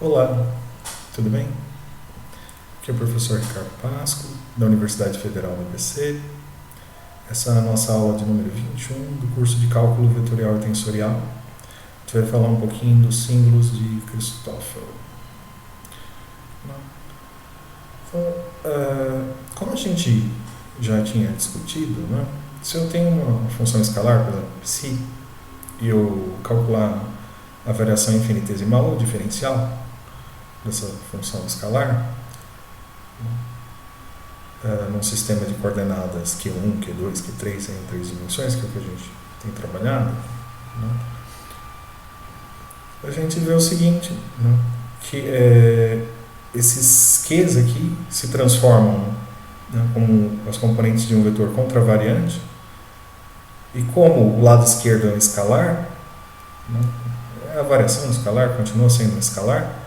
Olá, tudo bem? Aqui é o professor Ricardo Pasco, da Universidade Federal do ABC. Essa é a nossa aula de número 21 do curso de Cálculo Vetorial e Tensorial. A gente vai falar um pouquinho dos símbolos de Cristóforo. Então, como a gente já tinha discutido, né, se eu tenho uma função escalar, por exemplo, psi, e eu calcular a variação infinitesimal ou diferencial dessa função escalar, num sistema de coordenadas Q1, Q2, Q3, em 3 dimensões, que é o que a gente tem trabalhado, né, a gente vê o seguinte, né, que esses Qs aqui se transformam, né, como as componentes de um vetor contravariante, e como o lado esquerdo é um escalar, né, a variação escalar continua sendo um escalar,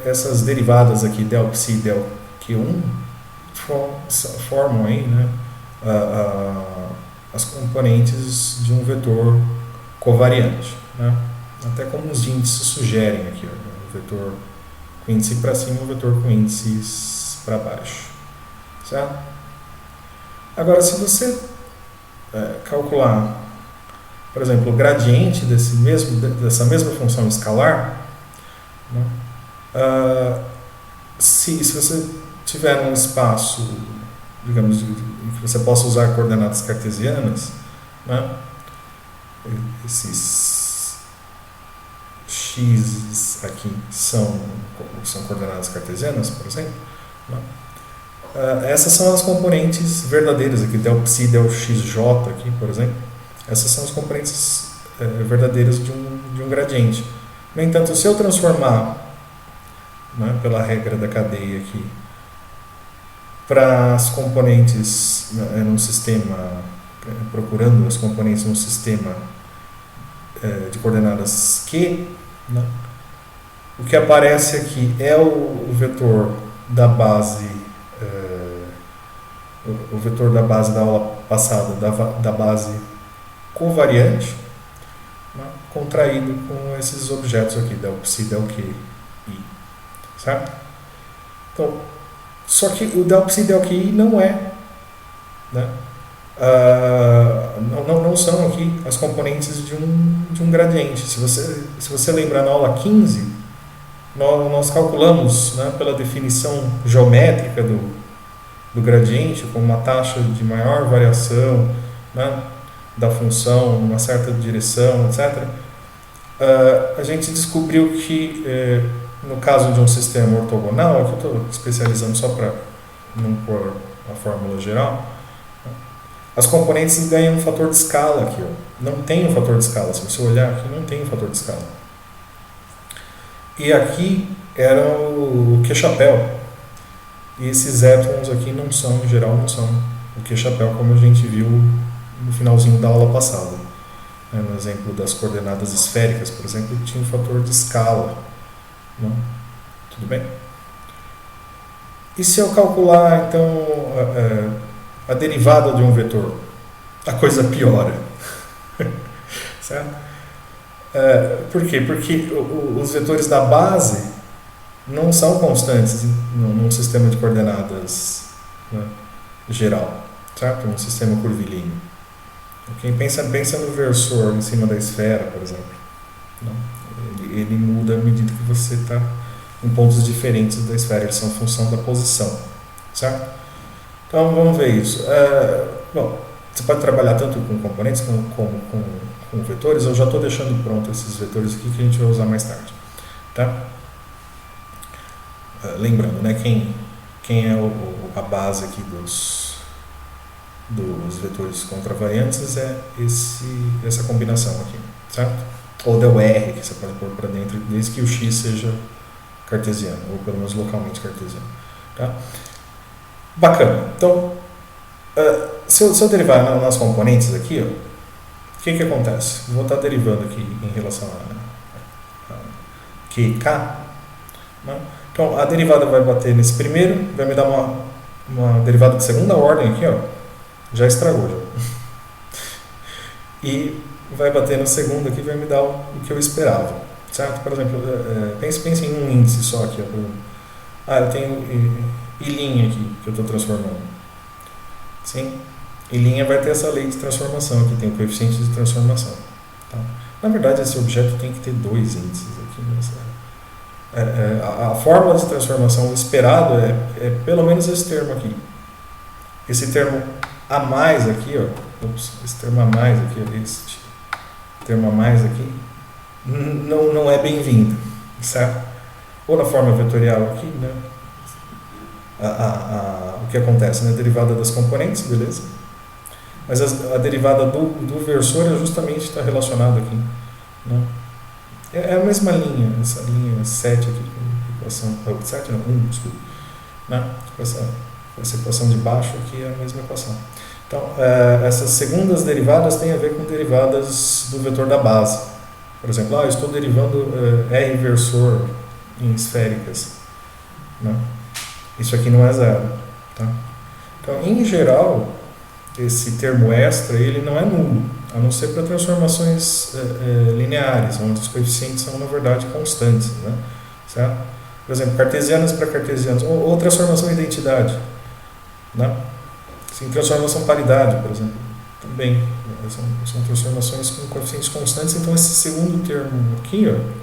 essas derivadas aqui, del psi e del Q1, formam aí, né, as componentes de um vetor covariante, né? Até como os índices sugerem aqui, ó, o vetor com índice para cima e o vetor com índices para baixo, certo? Agora, se você calcular, por exemplo, o gradiente dessa mesma função escalar, né, se você tiver um espaço, digamos, em que você possa usar coordenadas cartesianas, né, esses x aqui são coordenadas cartesianas, por exemplo, né, essas são as componentes verdadeiras aqui, del psi, del xj aqui, por exemplo. Essas são as componentes verdadeiras de um gradiente. No entanto, se eu transformar, né, pela regra da cadeia aqui, para as componentes num sistema, procurando as componentes num sistema de coordenadas Q, né, o que aparece aqui é o vetor da base, o vetor da base da aula passada, da base covariante, né, contraído com esses objetos aqui, del psi, del q, i, certo? Então, só que o del psi, del q, i não é, né, não são aqui as componentes de um gradiente. Se você lembrar, na aula 15, nós calculamos, né, pela definição geométrica do gradiente, com uma taxa de maior variação, né, da função numa certa direção, etc., a gente descobriu que, no caso de um sistema ortogonal, aqui eu estou especializando só para não pôr a fórmula geral, as componentes ganham um fator de escala aqui, ó. Não tem um fator de escala, se você olhar aqui, não tem um fator de escala. E aqui era o Q-chapéu. E esses étons aqui não são, em geral, não são o Q-chapéu, como a gente viu no finalzinho da aula passada. No exemplo das coordenadas esféricas, por exemplo, tinha um fator de escala. Não? Tudo bem? E se eu calcular, então, a derivada de um vetor? A coisa piora. Certo? Por quê? Porque os vetores da base não são constantes num sistema de coordenadas, né, geral, certo? Num sistema curvilíneo. Okay? Pensa no versor em cima da esfera, por exemplo. Não? Ele muda à medida que você está em pontos diferentes da esfera. Eles são função da posição, certo? Então, vamos ver isso. Bom, você pode trabalhar tanto com componentes como com vetores. Eu já estou deixando pronto esses vetores aqui que a gente vai usar mais tarde, tá? Lembrando, né, quem é a base aqui dos vetores contravariantes é essa combinação aqui, certo? Ou del R, que você pode pôr para dentro, desde que o x seja cartesiano, ou pelo menos localmente cartesiano, tá? Bacana. Então, se eu derivar nas componentes aqui, ó, o que acontece? Vou estar derivando aqui em relação a QK, né? Então, a derivada vai bater nesse primeiro, vai me dar uma derivada de segunda ordem aqui, ó. Já estragou, já. E vai bater no segundo aqui e vai me dar o que eu esperava. certo? Por exemplo, pense em um índice só aqui. Ó, por exemplo. Eu tenho I' aqui, que eu estou transformando. Sim? I' vai ter essa lei de transformação aqui, tem o coeficiente de transformação. Tá? Na verdade, esse objeto tem que ter dois índices aqui. A fórmula de transformação esperado é pelo menos esse termo aqui. Esse termo a mais aqui, ó, esse termo a mais aqui, este termo a mais aqui, não é bem-vindo, certo? Ou na forma vetorial aqui, né? O que acontece, né? A derivada das componentes, beleza? Mas a derivada do versor justamente está relacionada aqui, né? É a mesma linha, essa linha 7 aqui, equação, 7 não, 1, desculpa, né? Essa equação de baixo aqui é a mesma equação. Então, essas segundas derivadas têm a ver com derivadas do vetor da base. Por exemplo, eu estou derivando R versor em esféricas, né? Isso aqui não é zero, tá? Então, em geral, esse termo extra ele não é nulo, a não ser para transformações lineares, onde os coeficientes são, na verdade, constantes, né? Certo? Por exemplo, cartesianas para cartesianas, ou transformação identidade, né? Sim, transformação paridade, por exemplo, também são transformações com coeficientes constantes. Então, esse segundo termo aqui, ó,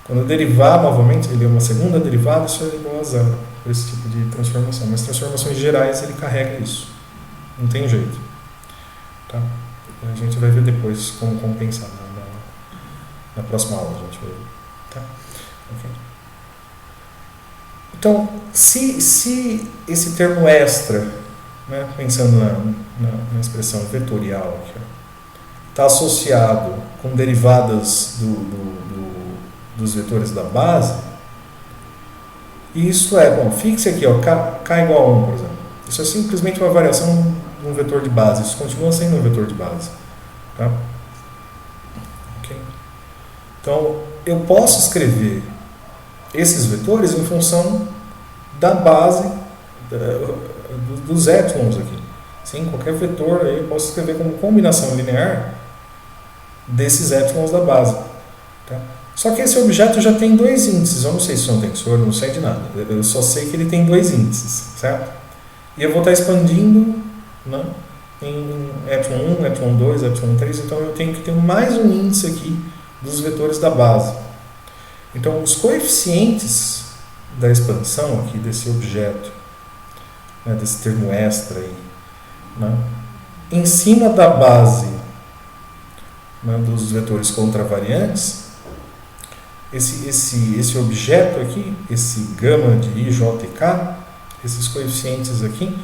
quando eu derivar novamente, ele é uma segunda derivada, isso é igual a zero, para esse tipo de transformação. Mas transformações gerais, ele carrega isso. Não tem jeito. Tá? A gente vai ver depois como compensar na próxima aula. A gente vai ver. Tá? Okay. Então, se esse termo extra, né, pensando na expressão vetorial, está associado com derivadas dos vetores da base, isso fixe aqui, k igual a 1, por exemplo. Isso é simplesmente uma variação de um vetor de base. Isso continua sendo um vetor de base. Tá? Okay. Então, eu posso escrever esses vetores em função da base dos épsilons aqui. Sim, qualquer vetor aí eu posso escrever como combinação linear desses épsilons da base. Tá? Só que esse objeto já tem dois índices. Eu não sei se é um tensor, eu não sei de nada. Eu só sei que ele tem dois índices, certo? E eu vou estar expandindo, né, em epsilon 1, epsilon 2, epsilon 3. Então eu tenho que ter mais um índice aqui dos vetores da base. Então os coeficientes da expansão aqui desse objeto, né, desse termo extra aí, né, em cima da base, né, dos vetores contravariantes, esse objeto aqui, esse gama de I, J e K, esses coeficientes aqui,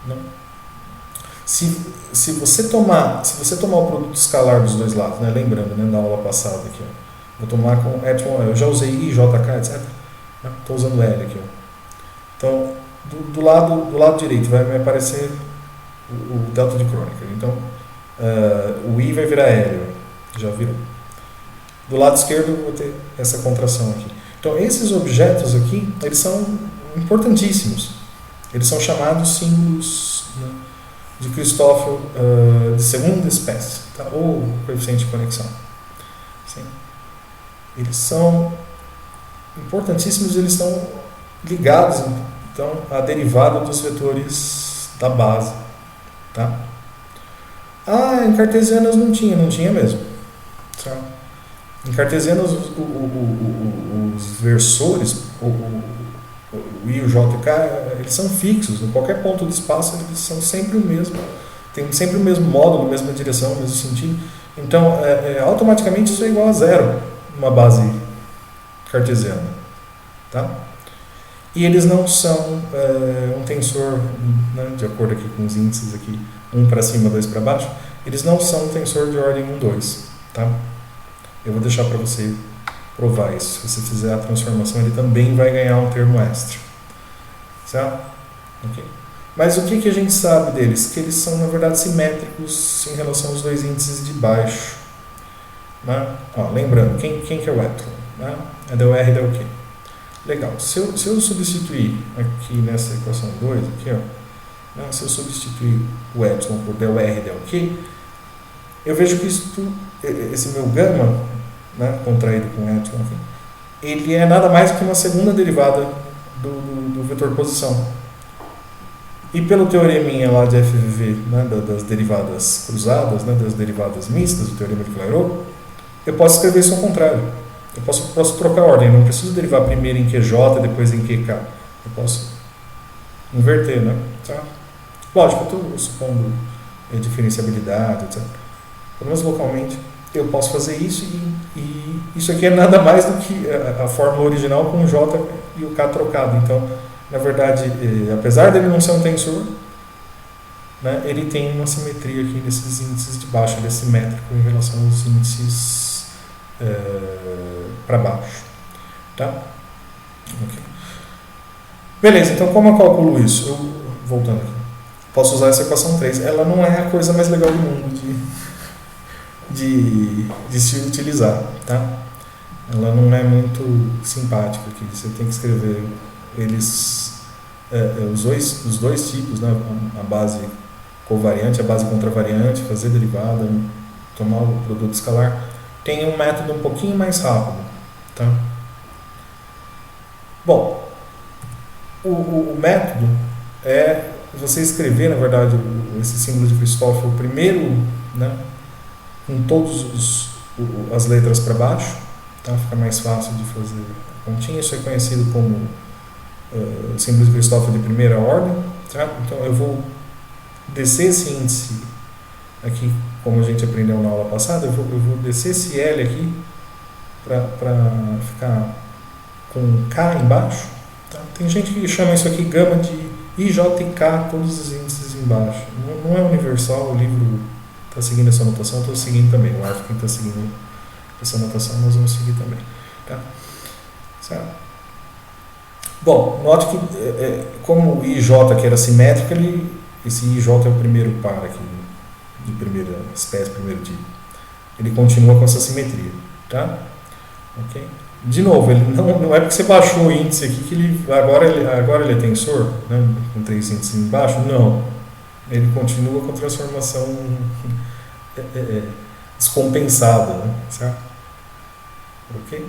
né, se você tomar o produto escalar dos dois lados, né, lembrando, né, da aula passada aqui, vou tomar com epsilon, eu já usei I, J, K, etc. Estou usando L aqui. Então, do lado direito vai me aparecer o delta de Kronecker. Então, o I vai virar L, já virou. Do lado esquerdo eu vou ter essa contração aqui. Então, esses objetos aqui, eles são importantíssimos. Eles são chamados símbolos, né, de Christoffel de segunda espécie, tá? Ou coeficiente de conexão. Sim. Eles são importantíssimos, eles estão ligados, então, à derivada dos vetores da base. Tá? Em cartesianas não tinha mesmo. Certo? Em cartesianas, os versores, o I, o J e o K, eles são fixos. Em qualquer ponto do espaço, eles são sempre o mesmo. Tem sempre o mesmo módulo, a mesma direção, o mesmo sentido. Então, automaticamente, isso é igual a zero numa base cartesiana. Tá? E eles não são um tensor, né, de acordo aqui com os índices aqui, 1 para cima, 2 para baixo, eles não são um tensor de ordem 1, 2. Tá? Eu vou deixar para você provar isso. Se você fizer a transformação, ele também vai ganhar um termo extra. Certo? Okay. Mas o que a gente sabe deles? Que eles são, na verdade, simétricos em relação aos dois índices de baixo. Né? Lembrando, quem que é o epsilon? Né? É del R del Q. Legal. Se eu substituir aqui nessa equação 2, aqui, né, se eu substituir o epsilon por del R del Q, eu vejo que esse meu gama, né, contraído com epsilon, enfim, ele é nada mais do que uma segunda derivada do vetor posição. E pelo teoreminha lá de FVV, né, das derivadas cruzadas, né, das derivadas mistas, o teorema de Clairaut, eu posso escrever isso ao contrário. Eu posso trocar a ordem, eu não preciso derivar primeiro em QJ, depois em QK. Eu posso inverter, né? Tá? Lógico, eu estou supondo diferenciabilidade, etc. Pelo menos localmente, eu posso fazer isso e isso aqui é nada mais do que a fórmula original com o J e o K trocado. Então, na verdade, apesar dele não ser um tensor, né, ele tem uma simetria aqui nesses índices de baixo, ele é simétrico em relação aos índices para baixo. Tá? Okay. Beleza, então como eu calculo isso? Voltando aqui. Posso usar essa equação 3. Ela não é a coisa mais legal do mundo de se utilizar. Tá? Ela não é muito simpática aqui. Você tem que escrever eles, os dois tipos, né? A base covariante, a base contravariante, fazer derivada, tomar o produto escalar. Tem um método um pouquinho mais rápido. Tá? Bom, o método é você escrever, na verdade, esse símbolo de Christoffel primeiro, né, com todas as letras para baixo, tá? Fica mais fácil de fazer a continha. Isso é conhecido como símbolo de Christoffel de primeira ordem. Tá? Então eu vou descer esse índice aqui, como a gente aprendeu na aula passada, eu vou descer esse L aqui para ficar com K embaixo. Tá? Tem gente que chama isso aqui gama de IJ e K, todos os índices embaixo. Não é universal, o livro está seguindo essa notação, eu estou seguindo também. O Arthur está seguindo essa notação, nós vamos seguir também. Tá? Certo? Bom, note que como o IJ aqui era simétrico, esse IJ é o primeiro par aqui, de primeira espécie, primeiro tipo. Ele continua com essa simetria. Tá? Ok? De novo, ele não é porque você baixou o índice aqui que agora ele é tensor, né, com 3 índices embaixo. Não. Ele continua com transformação descompensada. Né, certo? Ok?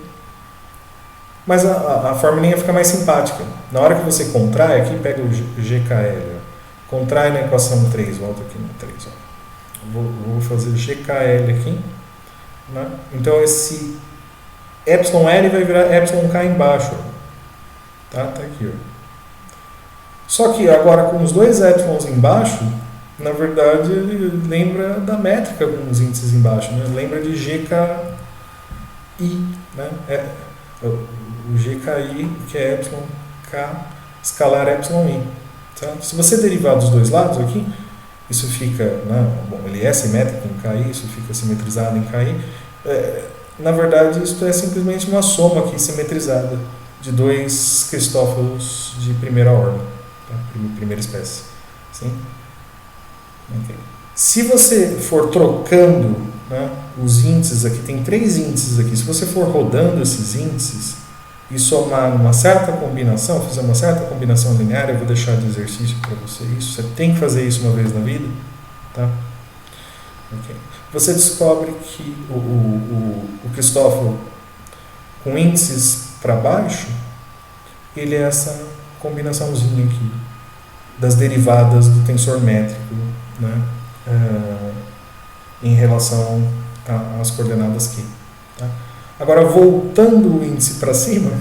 Mas a formulinha fica mais simpática. Na hora que você contrai aqui, pega o GKL. Contrai na equação 3, volta aqui no 3. Ó. Vou fazer GKL aqui. Né? Então esse epsilon L vai virar epsilon K embaixo. Tá aqui. Ó. Só que agora com os dois epsilons embaixo, na verdade ele lembra da métrica com os índices embaixo. Né? Lembra de GKI. Né? O GKI, que é epsilon K escalar epsilon I. Tá? Se você derivar dos dois lados aqui, isso fica, né? Bom, ele é simétrico em KI, isso fica simetrizado em KI. Na verdade, isso é simplesmente uma soma aqui simetrizada de dois Christoffels de primeira ordem, tá? Primeira espécie. Sim? Okay. Se você for trocando, né, os índices aqui, tem 3 índices aqui, se você for rodando esses índices e somar uma certa combinação, fazer uma certa combinação linear, eu vou deixar de exercício para você isso, você tem que fazer isso uma vez na vida, tá? Okay. Você descobre que o Christoffel com índices para baixo, ele é essa combinaçãozinha aqui das derivadas do tensor métrico, né, em relação às coordenadas Q. Tá? Agora, voltando o índice para cima,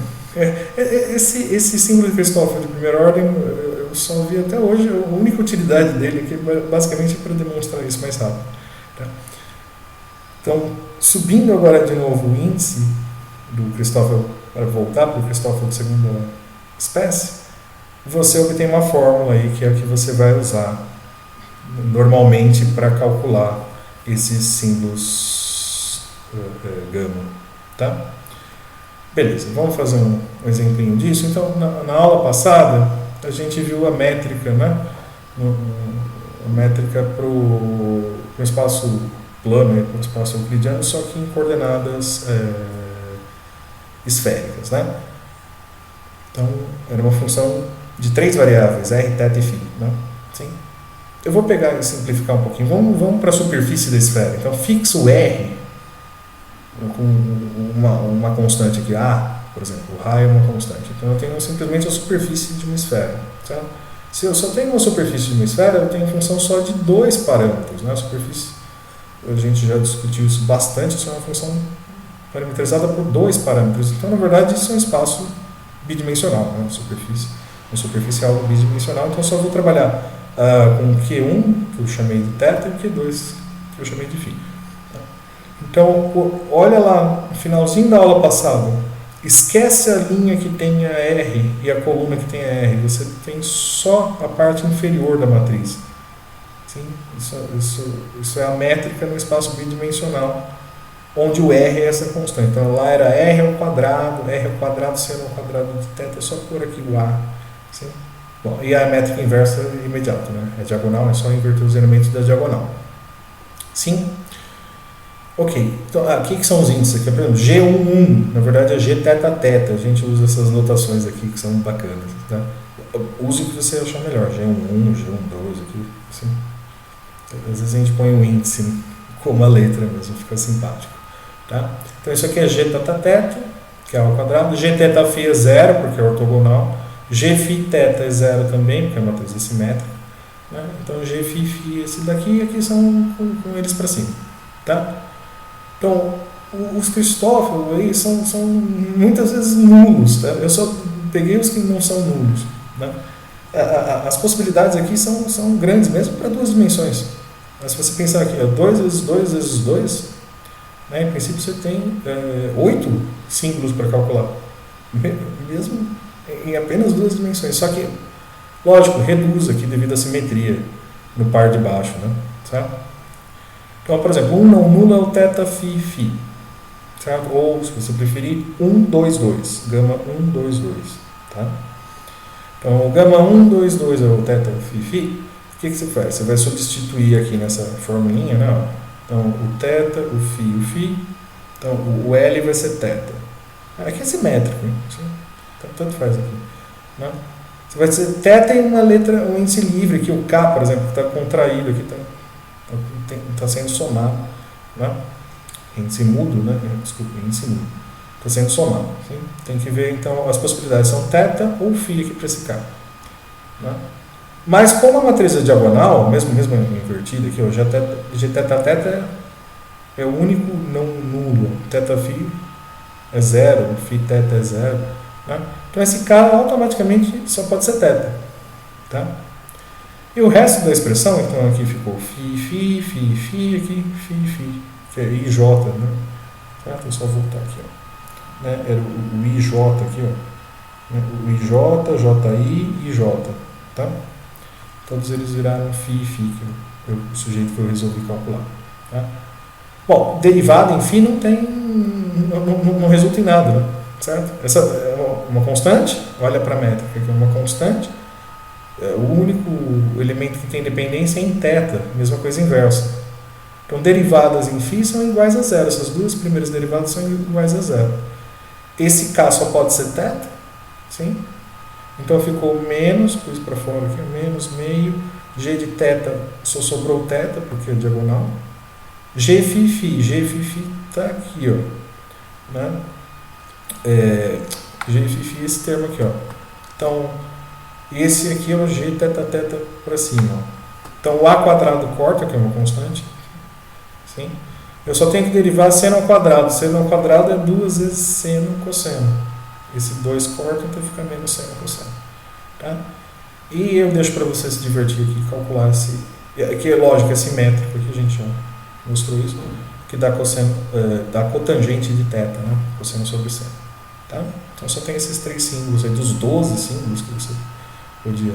esse símbolo de Christoffel de primeira ordem, eu só vi até hoje, a única utilidade dele aqui basicamente é para demonstrar isso mais rápido. Tá? Então, subindo agora de novo o índice do Christoffel, para voltar para o Christoffel de segunda espécie, você obtém uma fórmula aí, que é a que você vai usar normalmente para calcular esses símbolos gama. Tá? Beleza, vamos fazer um exemplinho disso. Então, na aula passada, a gente viu a métrica, né? A métrica para o espaço plano, para o espaço euclidiano, só que em coordenadas esféricas. Né? Então, era uma função de 3 variáveis, r, θ e φ. Né? Sim? Eu vou pegar e simplificar um pouquinho. Vamos para a superfície da esfera. Então, fixo R, com uma constante aqui, A, por exemplo, o raio é uma constante. Então eu tenho simplesmente a superfície de uma esfera. Certo? Se eu só tenho uma superfície de uma esfera, eu tenho função só de dois parâmetros. Né? A superfície, a gente já discutiu isso bastante, isso é uma função parametrizada por dois parâmetros. Então, na verdade, isso é um espaço bidimensional, né? Uma superfície é algo bidimensional, então eu só vou trabalhar com Q1, que eu chamei de θ, e Q2, que eu chamei de φ. Então, olha lá, no finalzinho da aula passada, esquece a linha que tem a R e a coluna que tem a R, você tem só a parte inferior da matriz. Sim? Isso é a métrica no espaço bidimensional, onde o R é essa constante. Então, lá era R ao quadrado seno ao quadrado de θ, é só pôr aqui o A. Sim? Bom, e a métrica inversa é imediata, né? É diagonal, é só inverter os elementos da diagonal. Sim? Ok, então, o que são os índices aqui? Por exemplo, G11, na verdade é G θ. A gente usa essas notações aqui que são bacanas. Tá? Use o que você achar melhor, G11, G12, aqui, assim. Às vezes a gente põe um índice como a letra mesmo, fica simpático. Tá? Então isso aqui é G θ, que é ao quadrado, G θ φ é zero, porque é ortogonal, G φ θ é zero também, porque é uma matriz assimétrica. Né? Então G φ φ esse daqui e aqui são com eles para cima. Tá? Então, os Cristófilo aí são muitas vezes nulos. Tá? Eu só peguei os que não são nulos. Né? As possibilidades aqui são grandes, mesmo para duas dimensões. Mas se você pensar aqui, 2 vezes 2 vezes 2, né, em princípio você tem 8 símbolos para calcular. Mesmo em apenas duas dimensões. Só que, lógico, reduz aqui devido à simetria no par de baixo. Né? Certo? Então, por exemplo, 1 não nulo é o θ φ φ, certo? Ou, se você preferir, 1, 2, 2, gama 1, 2, 2, tá? Então, o gama 1, 2, 2 é o θ φ φ, o que você faz? Você vai substituir aqui nessa formulinha, né? Então, o θ, o φ, então o L vai ser θ. Aqui é simétrico, hein? Tanto faz aqui, né? Você vai dizer θ em uma letra, um índice livre aqui, o K, por exemplo, que está contraído aqui, está sendo somado, né? Índice mudo, né? Desculpa, índice mudo. Está sendo somado. Sim? Tem que ver, então, as possibilidades são θ ou φ aqui para esse K. Né? Mas como a matriz é diagonal, mesmo invertida aqui, ó, Gθ é o único não nulo. θφ é zero, φθ é zero. Né? Então esse K automaticamente só pode ser θ. Tá? E o resto da expressão, então aqui ficou φ, aqui φ, que é IJ, né? Certo? Vou só voltar aqui, ó. Né? Era o IJ aqui, ó. Né? O IJ, JI, IJ, tá? Todos eles viraram φ, que o sujeito que eu resolvi calcular. Tá? Bom, derivada em φ não resulta em nada, né? Certo? Essa é uma constante, olha para a métrica, que é uma constante. O único elemento que tem dependência é em θ, mesma coisa inversa. Então, derivadas em φ são iguais a zero. Essas duas primeiras derivadas são iguais a zero. Esse K só pode ser θ, sim? Então, ficou menos, pus para fora aqui, menos meio, G de θ só sobrou θ, porque é diagonal. G φ está aqui, ó. Né? G φ, esse termo aqui, ó. Então, esse aqui é o G θ para cima. Ó. Então, o A quadrado corta, que é uma constante. Sim? Eu só tenho que derivar seno ao quadrado. Seno ao quadrado é 2 vezes seno cosseno. Esse 2 corta, então fica menos seno cosseno. Tá? E eu deixo para você se divertir aqui, calcular esse... Que é lógico, é simétrico, aqui a gente já mostrou isso. Que dá cotangente de θ, né? Cosseno sobre seno. Tá? Então, só tem esses 3 símbolos aí, dos 12 símbolos que você podia,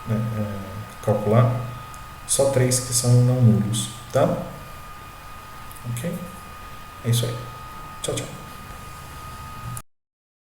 né, calcular, só 3 que são não nulos, tá? Ok? É isso aí. Tchau, tchau.